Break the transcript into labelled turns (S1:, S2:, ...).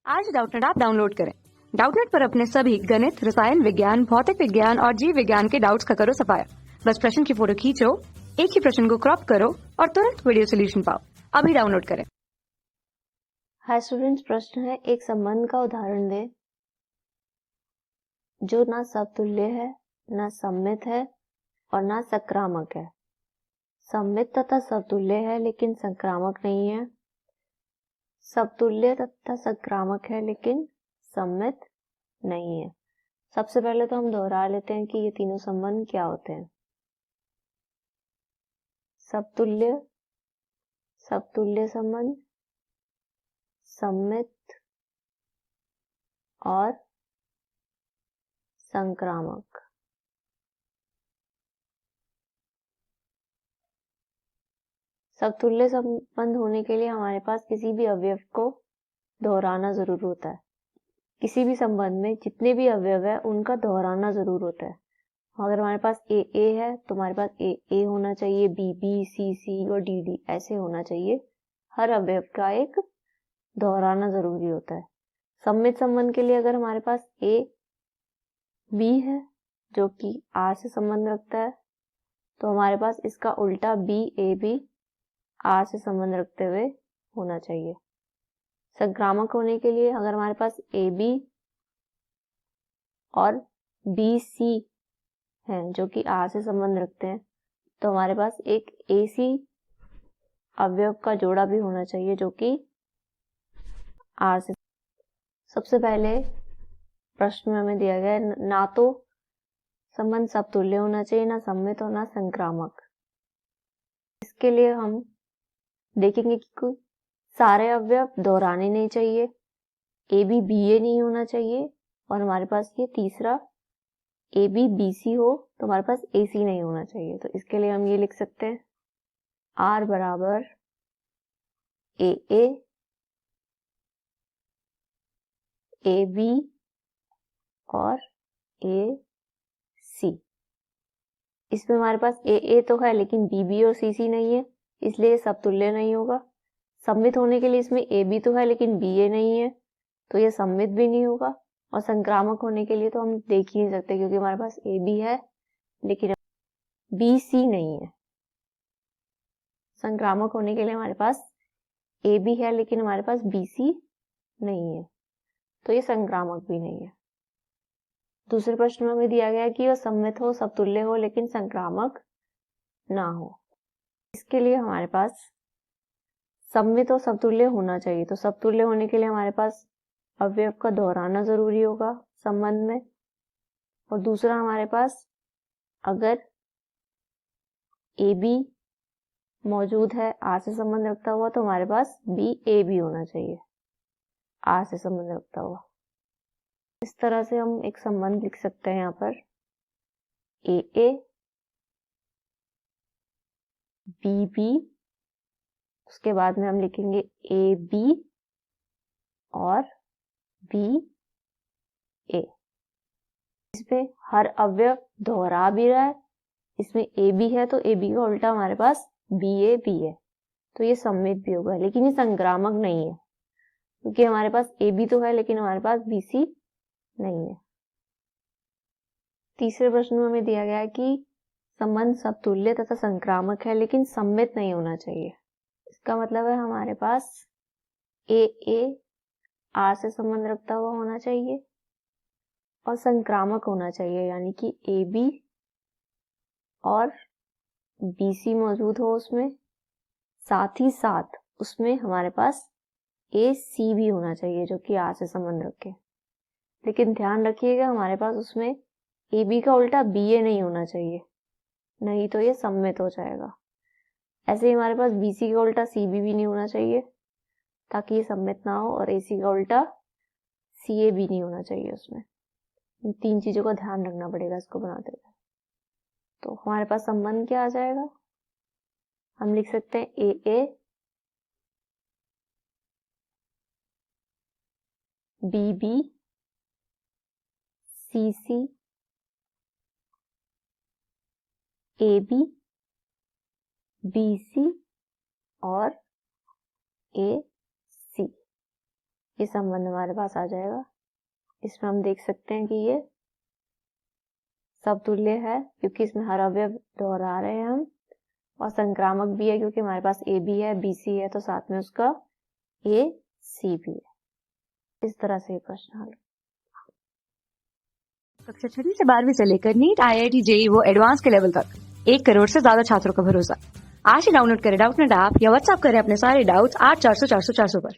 S1: आज Doubtnut app download करें। Doubtnut पर अपने सभी गणित, रसायन विज्ञान, भौतिक विज्ञान और जीव विज्ञान के डाउट्स का करो सफाया। बस प्रश्न की फोटो खींचो, एक ही प्रश्न को क्रॉप करो और तुरंत वीडियो सोल्यूशन पाओ। अभी डाउनलोड करें।
S2: हाय स्टूडेंट्स, प्रश्न है एक संबंध का उदाहरण दें जो ना समतुल्य है, ना सममित है और ना संक्रामक है। सममित तथा समतुल्य है लेकिन संक्रामक नहीं है। समतुल्य तथा संक्रामक है लेकिन सममित नहीं है। सबसे पहले तो हम दोहरा लेते हैं कि ये तीनों संबंध क्या होते हैं। समतुल्य, समतुल्य संबंध, सममित और संक्रामक। समतुल्य संबंध होने के लिए हमारे पास किसी भी अवयव को दोहराना जरूर होता है। किसी भी संबंध में जितने भी अवयव है उनका दोहराना जरूर होता है। अगर हमारे पास ए है तो हमारे पास ए होना चाहिए, बी सी और डी ऐसे होना चाहिए। हर अवयव का एक दोहराना जरूरी होता है। सममित संबंध के लिए अगर हमारे पास ए बी है जो कि आर से संबंध रखता है तो हमारे पास इसका उल्टा बी ए भी आर से संबंध रखते हुए होना चाहिए। संक्रामक होने के लिए अगर हमारे पास ए बी और बी सी हैं जो कि आर से संबंध रखते हैं तो हमारे पास एक ए सी अवयव का जोड़ा भी होना चाहिए जो कि आर से। सबसे पहले प्रश्न में हमें दिया गया है ना तो संबंध समतुल्य होना चाहिए, ना सममित और ना संक्रामक। इसके लिए हम देखेंगे कि सारे अवयव दोहराने नहीं चाहिए, ए बी बी ए नहीं होना चाहिए और हमारे पास ये तीसरा ए बी बी सी हो तो हमारे पास ए सी नहीं होना चाहिए। तो इसके लिए हम ये लिख सकते हैं आर बराबर ए बी और ए सी। इसमें हमारे पास ए तो है लेकिन बी बी और सी सी नहीं है, इसलिए समतुल्य नहीं होगा। सममित होने के लिए इसमें ए बी तो है लेकिन बी ए नहीं है तो ये सममित भी नहीं होगा। और संक्रामक होने के लिए तो हम देख ही नहीं सकते क्योंकि हमारे पास ए बी है लेकिन बी सी नहीं है। संक्रामक होने के लिए हमारे पास ए बी है लेकिन हमारे पास बी सी नहीं है तो ये संक्रामक भी नहीं है। दूसरे प्रश्न में हमें दिया गया है कि वह सममित हो, समतुल्य हो लेकिन संक्रामक ना हो। इसके लिए हमारे पास सममित और समतुल्य होना चाहिए। तो समतुल्य होने के लिए हमारे पास अवयव का दोहराना जरूरी होगा संबंध में। और दूसरा हमारे पास अगर ए बी मौजूद है, आर से संबंध रखता हुआ, तो हमारे पास बी ए भी होना चाहिए आर से संबंध रखता हुआ। इस तरह से हम एक संबंध लिख सकते हैं यहाँ पर ए बी बी, उसके बाद में हम लिखेंगे ए बी और बी ए। इसमें हर अवयव दोहरा भी रहा है, इसमें ए बी है तो ए बी का उल्टा हमारे पास बी है तो ये सममित भी होगा लेकिन ये संक्रामक नहीं है क्योंकि हमारे पास ए बी तो है लेकिन हमारे पास बी सी नहीं है। तीसरे प्रश्न में हमें दिया गया है कि संबंध समतुल्य तथा संक्रामक है लेकिन सममित नहीं होना चाहिए। इसका मतलब है हमारे पास ए आर से संबंध रखता हुआ होना चाहिए और संक्रामक होना चाहिए, यानी कि ए बी और बी सी मौजूद हो उसमें, साथ ही साथ उसमें हमारे पास ए सी भी होना चाहिए जो कि आर से संबंध रखे। लेकिन ध्यान रखिएगा हमारे पास उसमें ए बी का उल्टा बी ए नहीं होना चाहिए, नहीं तो ये सममित हो जाएगा। ऐसे ही हमारे पास बी सी का उल्टा सी बी भी नहीं होना चाहिए ताकि ये सममित ना हो, और ए सी का उल्टा सी ए भी नहीं होना चाहिए उसमें। इन तीन चीजों का ध्यान रखना पड़ेगा इसको बनाते हुए। तो हमारे पास संबंध क्या आ जाएगा, हम लिख सकते हैं A B B C C A B B C और ए सी। ये संबंध हमारे पास आ जाएगा। इसमें हम देख सकते हैं कि ये समतुल्य है क्योंकि इसमें हर अवयव दोहरा रहे हैं हम, और संक्रामक भी है क्योंकि हमारे पास ए बी है, बी सी है, तो साथ में उसका ए सी भी है। इस तरह से ये प्रश्न हल।
S1: कक्षा 6वीं से 12वीं से लेकर नीट, IIT, JEE वो एडवांस के लेवल तक 1 करोड़ से ज्यादा छात्रों का भरोसा। आज ही डाउनलोड करें डाउटनेट ऐप या व्हाट्सएप करें अपने सारे डाउट्स 8400 400 400 पर।